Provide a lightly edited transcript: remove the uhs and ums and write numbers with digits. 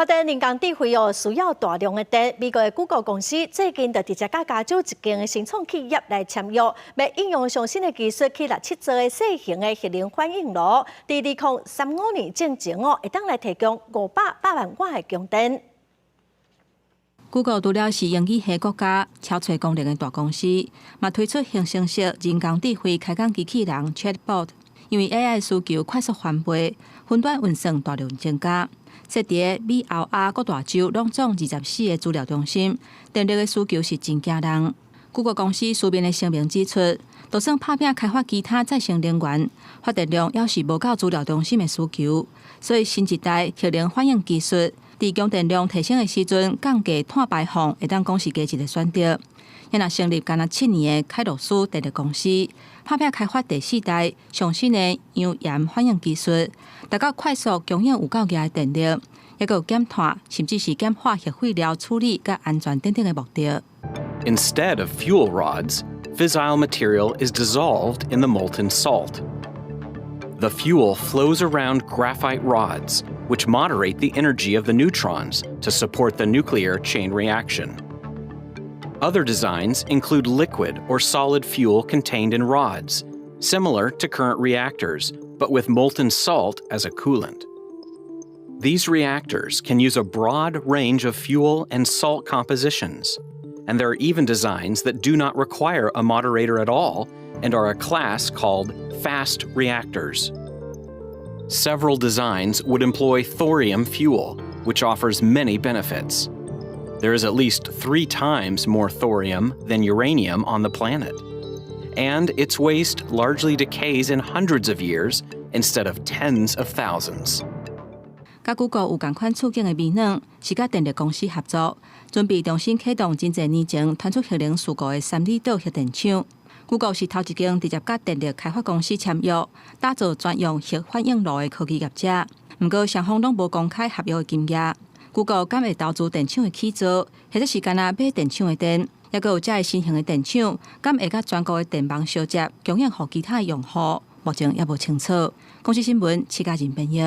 发电人工智慧需要大量的电。美国的谷歌公司最近就直接加入一间新创企业来签约，要应用上新的技术去7座的小型的核能反应炉，在2035年之前会当来提供500万瓦的供电。谷歌除了是英语系国家超出功能的大公司，嘛推出形成式人工智慧开讲机器人 Chatbot， 因为 AI 需求快速翻倍，云端运算大量增加。设伫美奥瓦各大州拢总24个资料中心，电力的需求是真惊人。谷歌公司书面的声明指出，就算拍拼开发其他再生能源，发电量也是无够资料中心的需求，所以新一代核能反应技术，在供电量提升的时阵，降低碳排放，会当讲是价值的选择。也若成立干那7年的凯罗斯电力公司，拍拼开发第4代上新的氧盐反应技术，达到快速供应有够价的电力，也有减碳甚至是减化核废料处理甲安全等等的目的。Instead of fuel rods, fissile material is dissolved in the molten salt. The fuel flows around graphite rods, which moderate the energy of the neutrons to support the nuclear chain reaction. Other designs include liquid or solid fuel contained in rods, similar to current reactors, but with molten salt as a coolant. These reactors can use a broad range of fuel and salt compositions, and there are even designs that do not require a moderator at all and are a class called fast reactors. Several designs would employ thorium fuel, which offers many benefits. There is at least 3 times more thorium than uranium on the planet. And its waste largely decays in hundreds of years instead of tens of thousands. 甲谷歌有同款处境的微软，是甲电力公司合作，准备重新启动真侪年前传出核能事故的三里岛核电厂。谷歌是头一间直接甲电力开发公司签约，打造专用核反应炉的科技业者。不过双方拢无公开合约的金额。谷歌敢会投资电厂的起造，或者是干那买电厂的电，也有这个新型的电厂，敢会甲全国的电网相接，供应予其他的用户，目前也无清楚。公司新闻，戚家人编译。